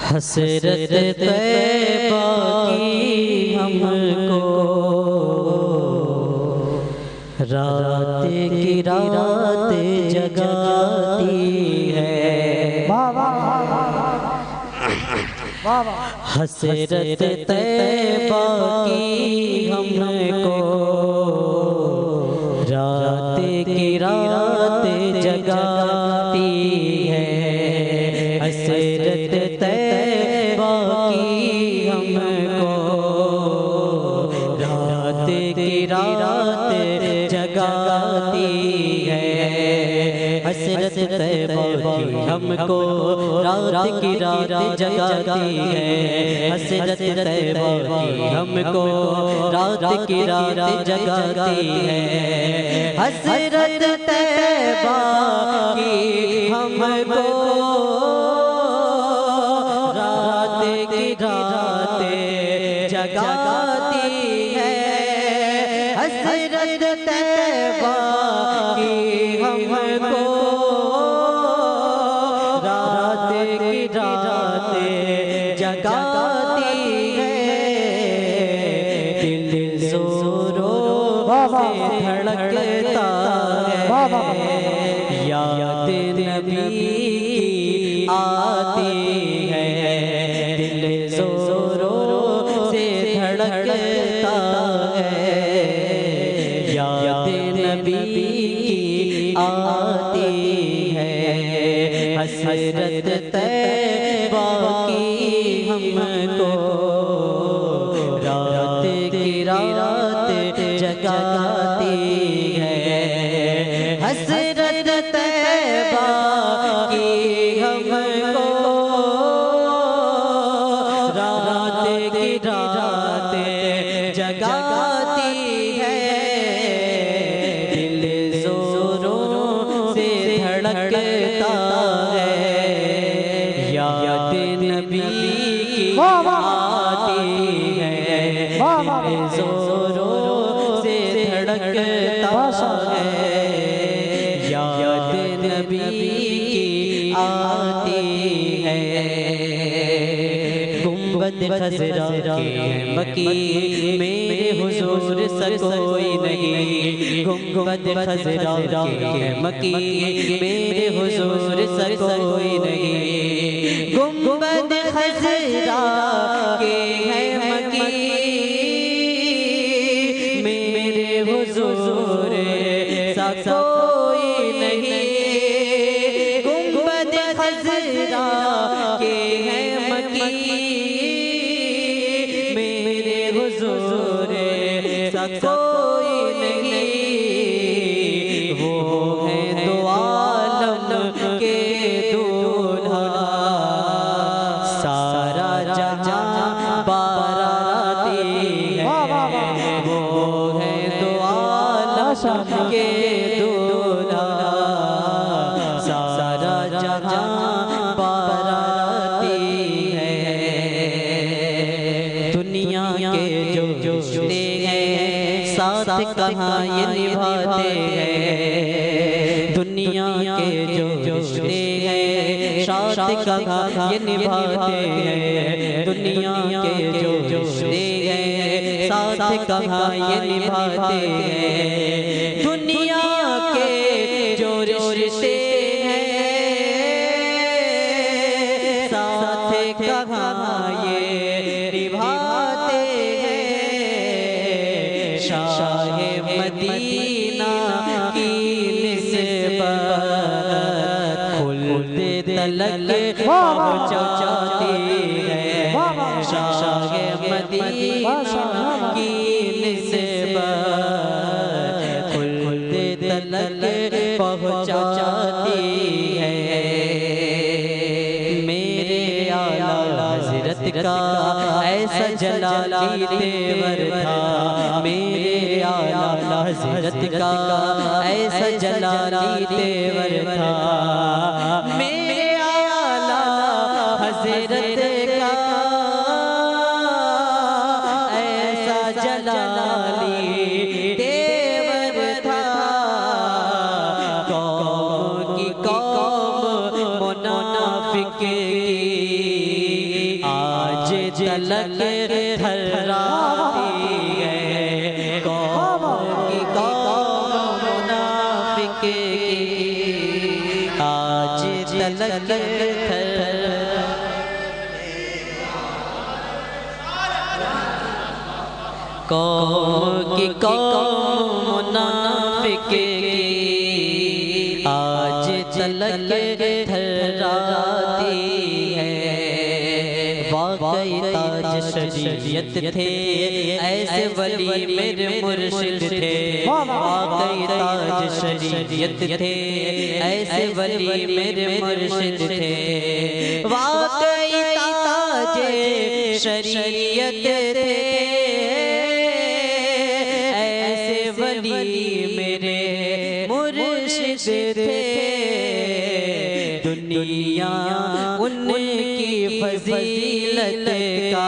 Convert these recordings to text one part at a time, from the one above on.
حسرت طیبہ کی ہم کو رات کی رات جگاتی ہے، حسرت طیبہ کی ہم کو رات کی رات جگاتی ہے، حسرت طیبہ کی ہم کو رات کی رات جگاتی ہے، حسرت طیبہ کی ہم کو رات کی رات جگاتی ہے، حسرت طیبہ کی ہم کو رات کی رات جگاتی ہے، حسرت طیبہ کی ہم کو رات کی رات جگاتی ہے، حسرت طیبہ کی ہم کو رات کی رات جگاتی ہے، دل زوروں سے دھڑکتا ہے، یاد نبی کی آتی ہے، دل زوروں سے دھڑکتا ہے، یاد نبی کی آتی ہے، حسرت طیبہ کی ہم کو رات کی رات جگاتی ہے، حسرت طیبہ کی ہم کو رات کی رات جگاتی ہے، دل زوروں سے دھڑکتا ہے، یاد نبی کی آتی ہے، دل زوروں سے دھڑکتا ہے، یاد نبی کی آتی ہے، گنبد خضرا کے مکی میرے حضور سا کوئی نہیں، گنبد خضرا کے مکی میرے حضور سا کوئی نہیں، گنبد خضرا کے ہے مکی میرے حضور سا کوئی نہیں، گنبد خضرا کے ہے مکی میرے حضور سا کوئی نہیں، وہ ہے دو عالم کے دولہا، سارا جہاں باراتی ہے، وہ ہے دو عالم کے دولہا، سارا جہاں باراتی ہے، دنیا کے جو رشتے ہیں ساتھ کہاں یہ نبھاتے ہیں، دنیا کے جو رشتے ہیں ساتھ کہاں یہ نبھاتے ہیں، دنیا کے جو رشتے ہیں ساتھ کہاں یہ نبھاتے ہیں، دنیا کے جو رشتے ہیں ساتھ کہاں یہ نبھاتے ہیں، شاہ مدینہ کی نسبت خلد تلک پہنچاتی ہے، شاہ مدینہ کی نسبت خلد تلک پہنچاتی ہے، میرے اعلیٰ حضرت کا ایسا جلالی تیور تھا، میرے اعلیٰ حضرت کا ایسا جلالی تیور تھا، میرے اعلیٰ حضرت کا ایسا جلالی تیور تھا، قوم کی قوم منافق کی تلک تھراتی ہے قوم کی قوم منافق کی آج تلک قوم کی قوم منافق کی آج تلک تھراتی ہے واقعی تاج شریعت تھے ایسے ولی میرے مرشد تھے واقعی تاج شریعت تھے ایسے ولی میرے مرشد تھے واقعی تاج شریعت تھے میرے مرشد تھے دنیا ان کی فضیلت کا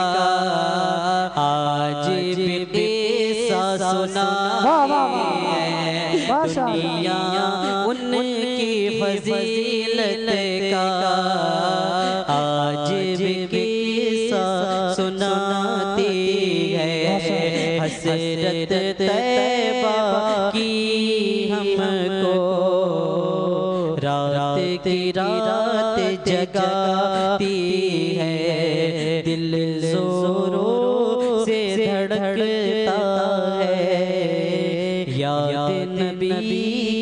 آج بھی قصہ سناتی ہے دنیا ان کی فضیلت کا آج بھی قصہ سناتی ہے حسرت طیبہ کی ہم کو رات کی رات جگاتی ہے دل زوروں سے دھڑکتا ہے یاد نبی